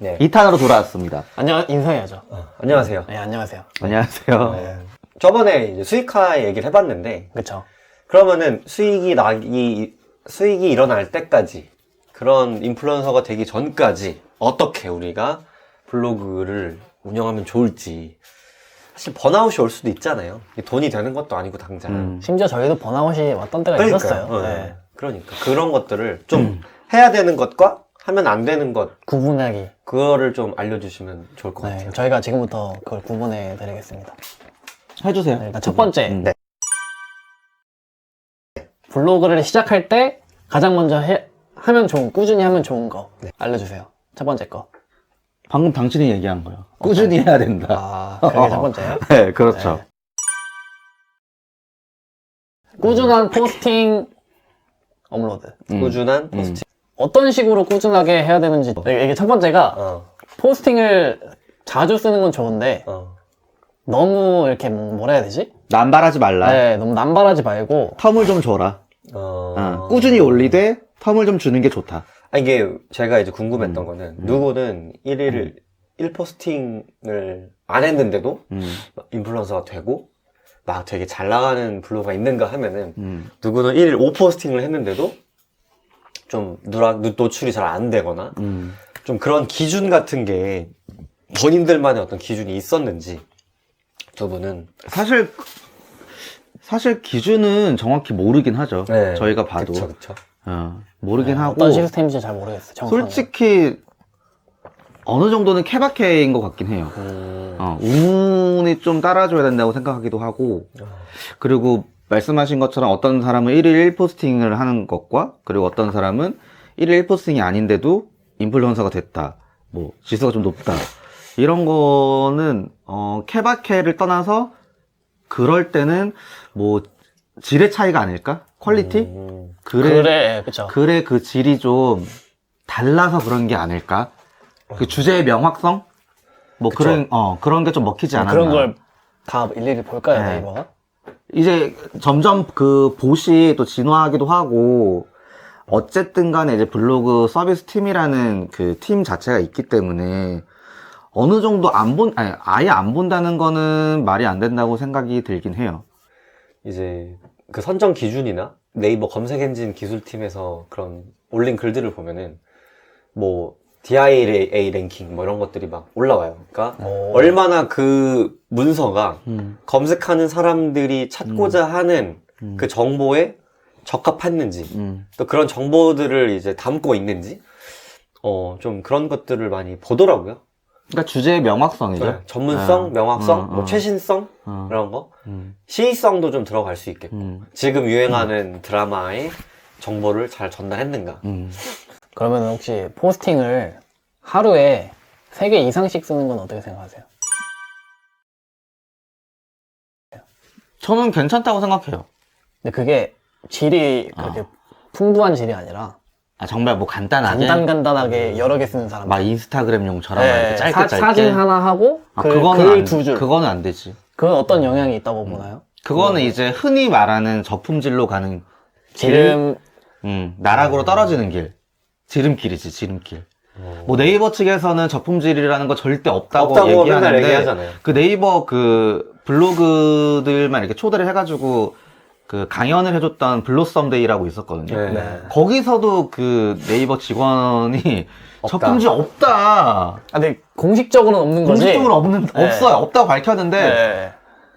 네. 2탄으로 돌아왔습니다. 인사해야죠. 안녕하세요. 네, 안녕하세요. 안녕하세요. 네. 저번에 이제 수익화 얘기를 해봤는데, 그쵸. 그러면은 수익이 일어날 때까지, 그런 인플루언서가 되기 전까지, 어떻게 우리가 블로그를 운영하면 좋을지. 사실 번아웃이 올 수도 있잖아요. 돈이 되는 것도 아니고, 당장. 심지어 저희도 번아웃이 왔던 때가 그러니까요. 있었어요. 네. 그러니까. 그런 것들을 좀 해야 되는 것과 하면 안 되는 것, 구분하기. 그거를 좀 알려주시면 좋을 것 네, 같아요. 저희가 지금부터 그걸 구분해 드리겠습니다. 해주세요. 네, 일단 첫 번째. 네. 블로그를 시작할 때 가장 먼저 꾸준히 하면 좋은 거. 알려주세요. 첫 번째 거. 방금 당신이 얘기한 거요. 꾸준히 해야 된다. 아, 그게 첫 번째요? 네, 그렇죠. 꾸준한 포스팅 업로드. 꾸준한 포스팅. 어떤 식으로 꾸준하게 해야 되는지. 이게 첫 번째가 포스팅을 자주 쓰는 건 좋은데 너무 이렇게 뭐라 해야 되지? 남발하지 말라. 네, 너무 남발하지 말고 텀을 좀 줘라. 꾸준히 올리되 텀을 좀 주는 게 좋다. 이게 제가 이제 궁금했던 거는 누구는 1포스팅을 안 했는데도 인플루언서가 되고 막 되게 잘 나가는 블로그가 있는가 하면은 누구는 5포스팅을 했는데도 좀 노출이 잘 안 되거나 좀 그런 기준 같은 게 본인들만의 어떤 기준이 있었는지 두 분은 사실 기준은 정확히 모르긴 하죠. 네. 저희가 봐도. 그쵸. 모르긴 네, 하고. 어떤 시스템인지 잘 모르겠어요. 정확하게. 솔직히 어느 정도는 케바케인 것 같긴 해요. 운이 좀 따라줘야 된다고 생각하기도 하고, 그리고 말씀하신 것처럼 어떤 사람은 1일 1포스팅을 하는 것과, 그리고 어떤 사람은 1일 1포스팅이 아닌데도 인플루언서가 됐다. 뭐 지수가 좀 높다. 이런 거는 케바케를 떠나서 그럴 때는 뭐 질의 차이가 아닐까? 퀄리티? 그래, 그쵸. 글의 그 질이 좀 달라서 그런 게 아닐까? 그 주제의 명확성? 뭐 그런 게 좀 먹히지 않았나. 그런 걸 다 일일이 볼까요, 네. 네이버가? 이제 점점 그 봇이 또 진화하기도 하고, 어쨌든 간에 이제 블로그 서비스 팀이라는 그 팀 자체가 있기 때문에 어느 정도 아예 안 본다는 거는 말이 안 된다고 생각이 들긴 해요. 이제 그 선정 기준이나 네이버 검색 엔진 기술팀에서 그런 올린 글들을 보면은 뭐 DIA 랭킹 뭐 이런 것들이 막 올라와요. 그러니까 얼마나 그 문서가 검색하는 사람들이 찾고자 하는 그 정보에 적합했는지 또 그런 정보들을 이제 담고 있는지 좀 그런 것들을 많이 보더라고요. 그러니까 주제의 명확성이죠. 네, 전문성, 명확성, 뭐 최신성 이런 거, 시의성도 좀 들어갈 수 있겠고 지금 유행하는 드라마의 정보를 잘 전달했는가. 그러면 혹시 포스팅을 하루에 3개 이상씩 쓰는 건 어떻게 생각하세요? 저는 괜찮다고 생각해요. 근데 그게 질이 그렇게 풍부한 질이 아니라 정말 뭐 간단하게 간단하게 여러 개 쓰는 사람. 막 인스타그램용처럼 네, 이렇게 짧게 사진 하나 하고 글 2줄. 그거는 안 되지. 그건 어떤 영향이 있다고 보나요? 그거는 이제 흔히 말하는 저품질로 가는 지름. 나락으로 떨어지는 길. 지름길이지, 지름길. 뭐 네이버 측에서는 저품질이라는 거 절대 없다고 맨날 얘기하는데, 얘기하잖아요. 그 네이버 그 블로그들만 이렇게 초대를 해가지고 그 강연을 해줬던 블로썸데이라고 있었거든요. 네. 거기서도 그 네이버 직원이 저품질 없다. 근데 공식적으로는 없는 거지. 공식적으로 네. 없어요. 없다고 밝혔는데, 네.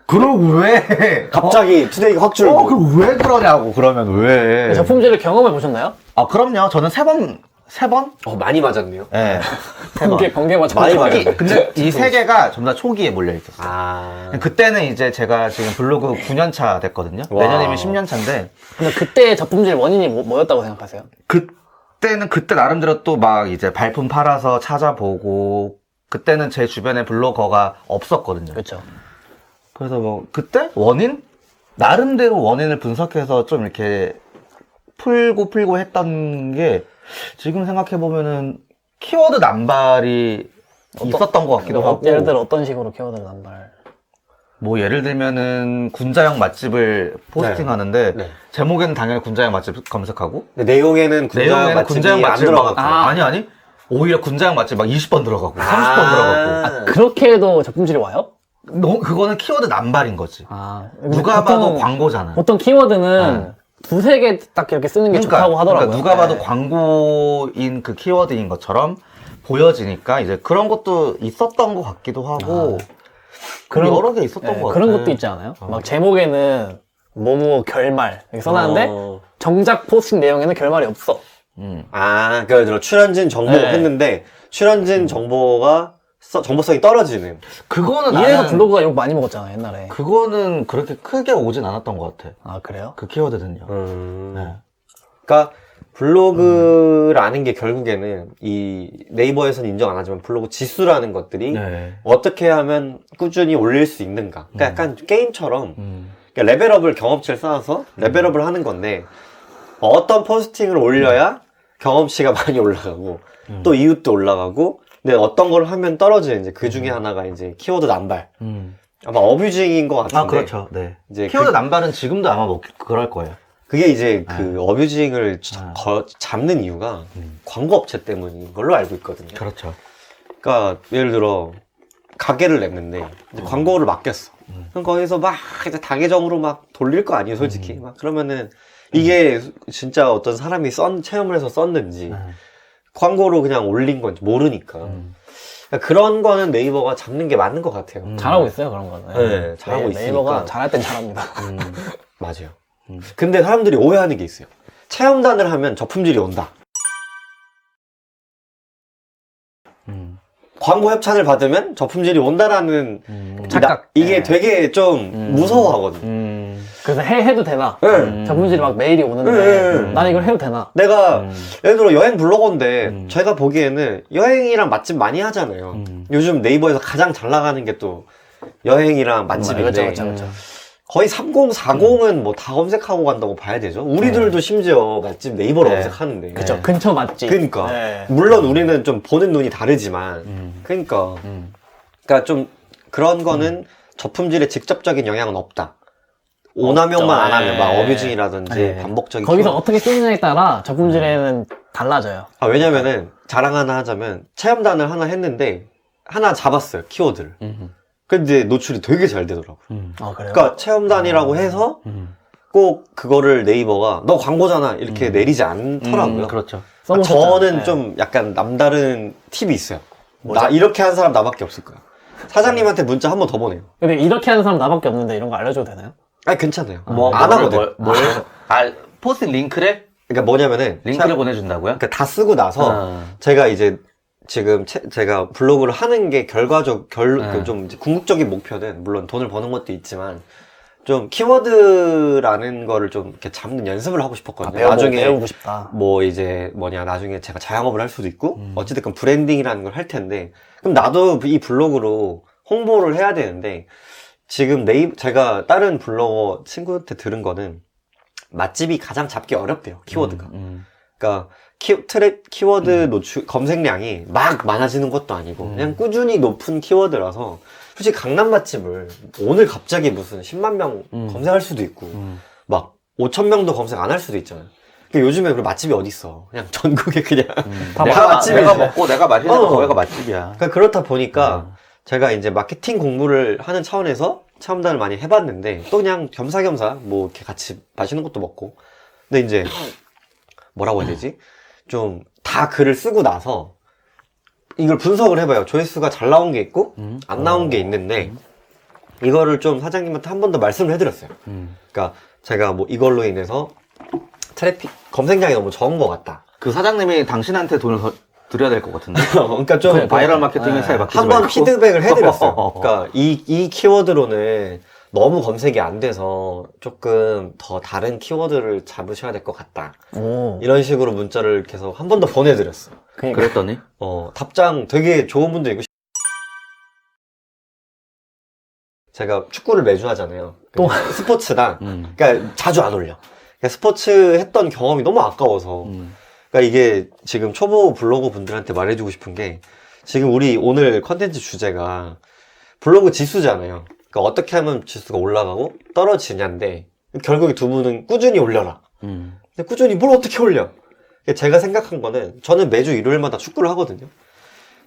그럼 왜? 갑자기 투데이가 확 줄고. 그럼 왜 그러냐고, 그러면 왜? 저품질을 경험해 보셨나요? 그럼요. 저는 세 번? 많이 맞았네요. 예. 번개 맞춰. 많이 맞았네. 근데 이 세 개가 전부 다 초기에 몰려있었어요. 그때는 이제 제가 지금 블로그 9년 차 됐거든요. 와. 내년이면 10년 차인데. 근데 그때 저품질 원인이 뭐였다고 생각하세요? 그때 나름대로 또 막 이제 발품 팔아서 찾아보고, 그때는 제 주변에 블로거가 없었거든요. 그렇죠. 그래서 뭐, 그때 나름대로 원인을 분석해서 좀 이렇게 풀고 했던 게, 지금 생각해보면은, 키워드 남발이 있었던 것 같기도 하고. 예를 들어 어떤 식으로 키워드 남발? 뭐 예를 들면은 군자형 맛집을 포스팅하는데 네. 제목에는 당연히 군자형 맛집 검색하고 근데 내용에는 군자형 맛집이 안 들어갔고. 아니 오히려 군장 맛집 막 20번 들어가고 30번 아. 들어가고. 그렇게 해도 적품질이 와요? 그거는 키워드 남발인 거지. 보통- 누가 봐도 광고잖아. 보통 키워드는 두세 개 딱 이렇게 쓰는 게 좋다고 하더라고요. 그러니까 누가 봐도 네. 광고인 그 키워드인 것처럼 보여지니까 이제 그런 것도 있었던 것 같기도 하고 그런 여러 개 있었던 네, 것 같아. 그런 것도 있지 않아요? 막 제목에는 뭐뭐 결말 이렇게 써놨는데 정작 포스팅 내용에는 결말이 없어. 아, 그러니까 예를 들어 출연진 정보 네. 했는데 출연진 정보가 정보성이 떨어지는. 그거는 이래서 나는 블로그가 욕 많이 먹었잖아 옛날에. 그거는 그렇게 크게 오진 않았던 것 같아. 아 그래요? 그 키워드는요. 네. 그러니까 블로그라는 게 결국에는 이 네이버에서는 인정 안 하지만 블로그 지수라는 것들이 네. 어떻게 하면 꾸준히 올릴 수 있는가. 그러니까 약간 게임처럼 음. 그러니까 레벨업을 경험치를 쌓아서 레벨업을 하는 건데 어떤 포스팅을 올려야 경험치가 많이 올라가고 또 이웃도 올라가고 근데 어떤 걸 하면 떨어지는 이제 그 중에 하나가 이제 키워드 남발. 아마 어뷰징인 것 같은데. 아 그렇죠. 네. 이제 키워드 남발은 지금도 아마 뭐 그럴 거예요. 그게 이제 그 어뷰징을 잡는 이유가 광고 업체 때문인 걸로 알고 있거든요. 그렇죠. 그러니까 예를 들어 가게를 냈는데 이제 광고를 맡겼어. 그럼 거기서 막 이제 당계정으로 막 돌릴 거 아니에요, 솔직히. 막 그러면은 이게 진짜 어떤 사람이 체험을 해서 썼는지 광고로 그냥 올린 건지 모르니까. 그러니까 그런 거는 네이버가 잡는 게 맞는 것 같아요. 잘하고 있어요 그런 거는. 네, 잘하고 있으니까. 네이버가 잘할 땐 잘합니다. 맞아요. 근데 사람들이 오해하는 게 있어요. 체험단을 하면 저품질이 온다. 광고 협찬을 받으면 저품질이 온다라는 착각. 이게 네. 되게 좀 무서워하거든요. 그래서 해도 되나? 네. 적품질이 막 메일이 오는데 네. 난 이걸 해도 되나? 내가 예를 들어 여행 블로거인데 제가 보기에는 여행이랑 맛집 많이 하잖아요. 요즘 네이버에서 가장 잘 나가는 게 또 여행이랑 맛집인데 그렇죠. 거의 30, 40은 뭐 다 검색하고 간다고 봐야 되죠. 우리들도 심지어 맛집 네이버로 네. 검색하는데. 그쵸. 근처 맛집. 그러니까 네. 물론 우리는 좀 보는 눈이 다르지만 그러니까 좀 그런 거는 저품질에 직접적인 영향은 없다. 오남용만 안 하면 막 네. 어뷰징이라든지 네. 반복적인 거기서 키워드. 어떻게 쓰느냐에 따라 적품질에는 달라져요. 아, 왜냐면은 자랑 하나 하자면 체험단을 하나 했는데 하나 잡았어요, 키워드를. 근데 노출이 되게 잘 되더라고요. 아 그래요? 그러니까 체험단이라고 해서 꼭 그거를 네이버가 너 광고잖아 이렇게 내리지 않더라고요. 그렇죠. 써보셨잖아요. 저는 네. 좀 약간 남다른 팁이 있어요. 나 이렇게 한 사람 나밖에 없을 거야. 사장님한테 문자 한 번 더 보내요. 근데 이렇게 하는 사람 나밖에 없는데 이런 거 알려줘도 되나요? 아니 괜찮아요. 뭐 안 하거든. 포스트 링크를 그러니까 뭐냐면은 링크를 보내준다고요? 그러니까 다 쓰고 나서 제가 이제 지금 제가 블로그를 하는 게 좀 이제 궁극적인 목표는 물론 돈을 버는 것도 있지만 좀 키워드라는 거를 좀 이렇게 잡는 연습을 하고 싶었거든요. 나중에 배우고 싶다. 뭐 이제 나중에 제가 자영업을 할 수도 있고 어찌됐건 브랜딩이라는 걸 할 텐데 그럼 나도 이 블로그로 홍보를 해야 되는데 지금 제가 다른 블로거 친구한테 들은 거는 맛집이 가장 잡기 어렵대요, 키워드가. 그러니까 키워드 노출 검색량이 막 많아지는 것도 아니고 그냥 꾸준히 높은 키워드라서 솔직히 강남 맛집을 오늘 갑자기 무슨 10만 명 검색할 수도 있고 막 5천 명도 검색 안 할 수도 있잖아요. 그러니까 요즘에 그 맛집이 어디 있어? 그냥 전국에 그냥 다 내가 맛집이지. 내가 먹고 내가 맛있는 거 거기가 맛집이야. 그러니까 그렇다 보니까 제가 이제 마케팅 공부를 하는 차원에서 체험단을 많이 해봤는데 또 그냥 겸사겸사 뭐 이렇게 같이 맛있는 것도 먹고 근데 이제 뭐라고 해야 되지? 좀 다 글을 쓰고 나서 이걸 분석을 해봐요. 조회수가 잘 나온 게 있고 안 나온 게 있는데 이거를 좀 사장님한테 한 번 더 말씀을 해드렸어요. 그러니까 제가 뭐 이걸로 인해서 트래픽 검색량이 너무 적은 것 같다. 그 사장님이 당신한테 돈을 드려야 될 것 같은데. 그러니까 좀 바이럴 마케팅 회사에 맡기지 한번 말고. 피드백을 해드렸어요. 그러니까 이 키워드로는 너무 검색이 안 돼서 조금 더 다른 키워드를 잡으셔야 될 것 같다. 오. 이런 식으로 문자를 계속 한 번 더 보내드렸어요. 그러니까. 그랬더니 답장 되게 좋은 분도 있고 제가 축구를 매주 하잖아요. 또? 스포츠랑 그러니까 자주 안 올려. 그러니까 스포츠 했던 경험이 너무 아까워서 그러니까 이게 지금 초보 블로거 분들한테 말해주고 싶은 게 지금 우리 오늘 컨텐츠 주제가 블로그 지수잖아요. 그러니까 어떻게 하면 지수가 올라가고 떨어지냐인데 결국에 두 분은 꾸준히 올려라. 근데 꾸준히 뭘 어떻게 올려? 제가 생각한 거는 저는 매주 일요일마다 축구를 하거든요.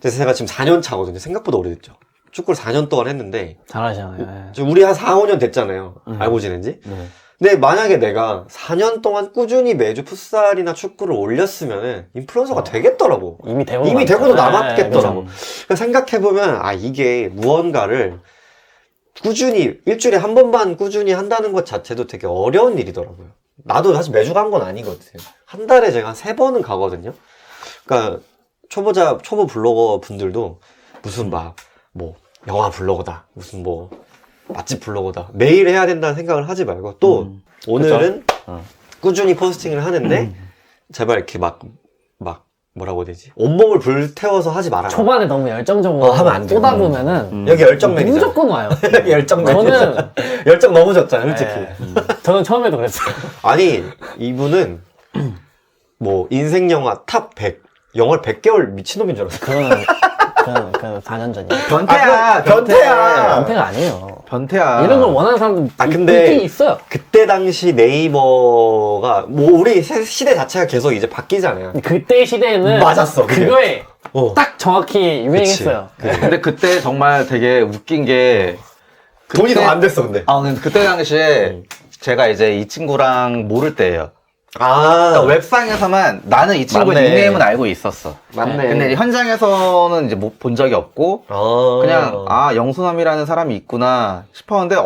그래서 제가 지금 4년 차거든요. 생각보다 오래됐죠. 축구를 4년 동안 했는데 잘하시잖아요. 네. 지금 우리 한 4, 5년 됐잖아요. 알고 지낸 지. 근데 만약에 내가 4년 동안 꾸준히 매주 풋살이나 축구를 올렸으면은 인플루언서가 되겠더라고. 이미 되고 이미 남았죠. 되고도 네, 남았겠더라고. 그죠. 그러니까 생각해보면, 아, 이게 무언가를 꾸준히, 일주일에 한 번만 꾸준히 한다는 것 자체도 되게 어려운 일이더라고요. 나도 사실 매주 간 건 아니거든요. 한 달에 제가 한 3번은 가거든요. 그러니까 초보 블로거 분들도 무슨 영화 블로거다. 무슨 맛집 블로거다. 매일 해야 된다는 생각을 하지 말고 또 오늘은 꾸준히 포스팅을 하는데 제발 이렇게 뭐라고 해야 되지? 온몸을 불태워서 하지 말아라. 초반에 너무 열정적으로 하면 안 돼요. 쏟아보면은 여기 열정맨이잖아. 무조건 와요. 열정맨. 열정 너무 졌잖아, 솔직히. 네. 저는 처음에도 그랬어요. 아니, 이분은 인생 영화 탑 100, 영화를 100개월 미친놈인 줄 알았어. 그건 4년 전이에요. 변태야, 변태야. 변태가 아니에요. 변태야. 이런 걸 원하는 사람들 근데 있긴 있어요. 그때 당시 네이버가 우리 시대 자체가 계속 이제 바뀌잖아요. 그때 시대에는 맞았어, 그게. 그거에 어. 딱 정확히 유행했어요. 근데 그때 정말 되게 웃긴 게 돈이 더 안 됐어, 근데. 근데 그때 당시에 제가 이제 이 친구랑 모를 때예요. 아, 그러니까 웹상에서만 나는 이 친구의 맞네. 닉네임은 알고 있었어. 맞네. 근데 현장에서는 이제 본 적이 없고 그냥 영수남이라는 사람이 있구나 싶었는데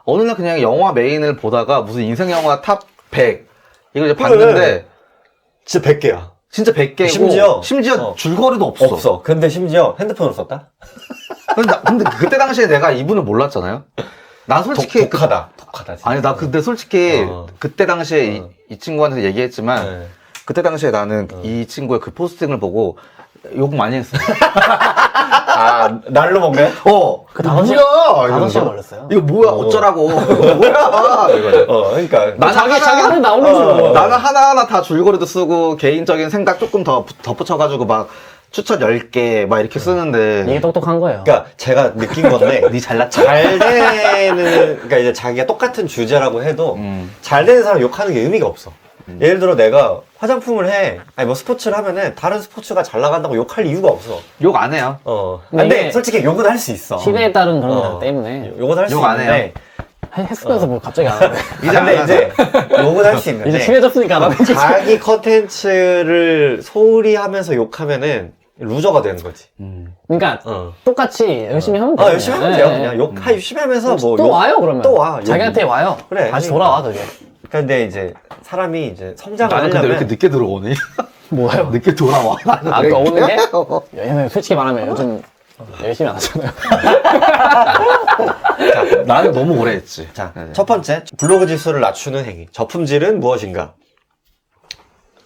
어느 날 그냥 영화 메인을 보다가 무슨 인생 영화 탑 100 이걸 이제 봤는데 진짜 100개야. 진짜 100개고 심지어 줄거리도 없어. 없어. 근데 심지어 핸드폰을 썼다? 근데 그때 당시에 내가 이분을 몰랐잖아요. 난 솔직히 독하다. 진짜. 아니 나 근데 솔직히 그때 당시에 이 친구한테 얘기했지만 네. 그때 당시에 나는 이 친구의 그 포스팅을 보고 욕 많이 했어. 날로 먹네? 그 5시간 이러면서. 걸렸어요. 이거 뭐야 어쩌라고. 뭐야 이거죠. 그러니까. 나는 자기한테 나오는 나는 하나하나 다 줄거리도 쓰고 개인적인 생각 조금 더 덧붙여가지고 막 추천 10개 막 이렇게 쓰는데 이게 똑똑한 거예요. 그러니까 제가 느낀 건데 니 잘났다. 잘 되는 그러니까 이제 자기가 똑같은 주제라고 해도 잘 되는 사람 욕하는 게 의미가 없어. 예를 들어 내가 화장품을 해, 아니 스포츠를 하면은 다른 스포츠가 잘 나간다고 욕할 이유가 없어. 욕 안 해요. 근데 근데 이게 솔직히 욕은 할 수 있어. 시대에 따른 그런 것 때문에 욕은 할 수 욕 안 있는데 했으면서 뭐 갑자기 안 하네. 근데 이제 욕은 할 수 있는데 이제 친해졌으니까 안 하네. 자기 컨텐츠를 소홀히 하면서 욕하면은 루저가 되는 거지. 그러니까 똑같이 열심히 하면 돼요. 열심히 하면 돼요. 그냥 욕 열심히 하면서 또 와요 그러면. 또 와. 자기한테 와요. 그래, 다시 그러니까. 돌아와 그게. 근데 이제 사람이 이제 성장을 나는 근데 왜 하려면 이렇게 늦게 들어오니? 뭐예요? 늦게 돌아와. 아까 오는 게? 얘는 솔직히 말하면 요즘 열심히 안 하잖아요. 나는 너무 오래 했지. 자, 첫 번째, 블로그 지수를 낮추는 행위. 저품질은 무엇인가?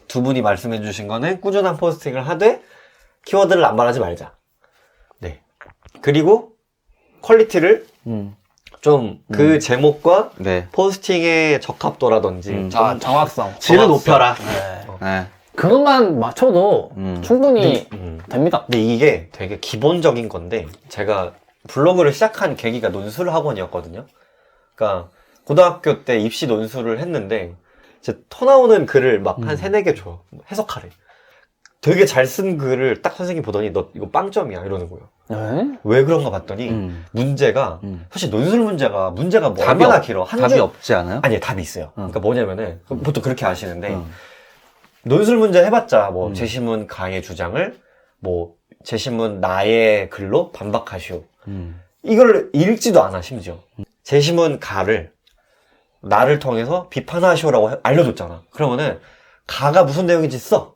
두 분이 말씀해 주신 거는 꾸준한 포스팅을 하되 키워드를 남발하지 말자. 네. 그리고 퀄리티를 좀 그 제목과 네. 포스팅의 적합도라든지 정확성. 질을 높여라. 네. 네. 그것만 맞춰도 충분히 됩니다. 근데 이게 되게 기본적인 건데 제가 블로그를 시작한 계기가 논술 학원이었거든요. 그러니까 고등학교 때 입시 논술을 했는데 이제 터 나오는 글을 막 한 3-4개 줘요. 해석하래. 되게 잘 쓴 글을 딱 선생님 보더니 너 이거 빵점이야 이러는 거예요. 네? 왜 그런가 봤더니 문제가 사실 논술 문제가 뭐 답이 얼마나 길어? 답이 없지 않아요? 아니 답이 있어요. 그러니까 뭐냐면은 보통 그렇게 아시는데 논술 문제 해봤자 뭐 제시문 가의 주장을 뭐 제시문 나의 글로 반박하시오. 이걸 읽지도 않아 심지어. 제시문 가를 나를 통해서 비판하시오라고 알려줬잖아. 그러면은 가가 무슨 내용인지 써.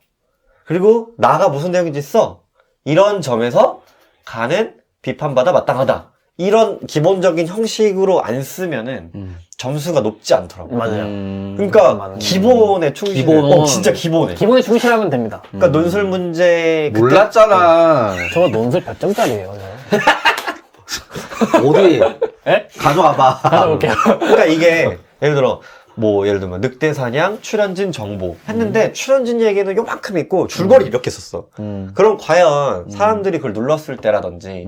그리고 나가 무슨 내용인지 써. 이런 점에서 가는 비판받아 마땅하다. 이런 기본적인 형식으로 안 쓰면은 점수가 높지 않더라고요. 맞아요. 그러니까 기본에 충실해. 기본. 진짜 기본에. 기본에 충실하면 됩니다. 그러니까 논술 문제 그때 몰랐잖아. 저 논술 몇 점짜리예요? 어디? 에? 가져와봐. 가져올게요. 그러니까 이게 예를 들면 늑대 사냥 출연진 정보 했는데 출연진 얘기는 요만큼 있고 줄거리 이렇게 썼어. 그럼 과연 사람들이 그걸 눌렀을 때라든지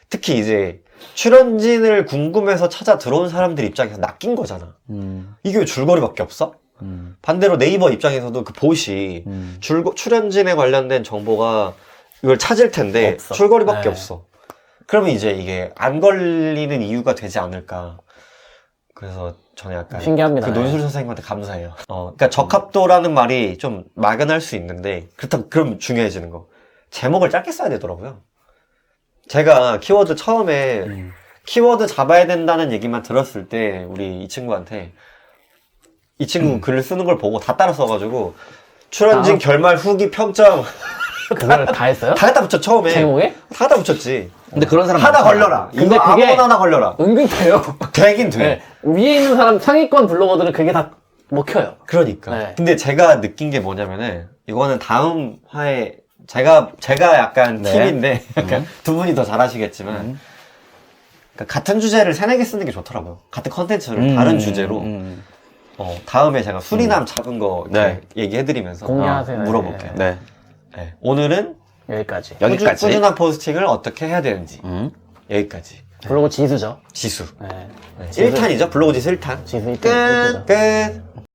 특히 이제 출연진을 궁금해서 찾아 들어온 사람들 입장에서 낚인 거잖아. 이게 왜 줄거리밖에 없어? 반대로 네이버 입장에서도 그 봇이 출연진에 관련된 정보가 이걸 찾을 텐데 없어. 줄거리밖에 네. 없어. 그러면 이제 이게 안 걸리는 이유가 되지 않을까. 그래서 저는 약간 신기합니다. 그 논술 선생님한테 감사해요. 그러니까 적합도라는 말이 좀 막연할 수 있는데 그렇다고 그럼 중요해지는 거. 제목을 짧게 써야 되더라고요. 제가 키워드 처음에 키워드 잡아야 된다는 얘기만 들었을 때 우리 이 친구한테 이 친구 글을 쓰는 걸 보고 다 따라 써가지고 출연진 결말 후기 평점 그걸 다 했어요? 다 갖다 붙여 처음에 제목에? 다 갖다 붙였지. 근데 그런 사람 하나 많잖아요. 걸려라. 근데 이거 그게- 아무거나 하나 걸려라. 은근 돼요. 되긴 돼. 네. 위에 있는 사람 상위권 블로거들은 그게 다 먹혀요. 그러니까. 네. 근데 제가 느낀 게 뭐냐면은 이거는 다음 화에 제가 약간 네. 팀인데 약간 두 분이 더 잘하시겠지만 그러니까 같은 주제를 세네 개 쓰는 게 좋더라고요. 같은 컨텐츠를 다른 주제로 다음에 제가 수리남 잡은 거 이렇게 네. 얘기해드리면서 공유하세요. 물어볼게요. 네. 네. 오늘은 여기까지. 여기까지. 꾸준한 포스팅을 어떻게 해야 되는지 여기까지. 블로그 지수죠. 지수. 네. 1탄이죠. 블로그 지수 1탄. 지수 끝. 끝.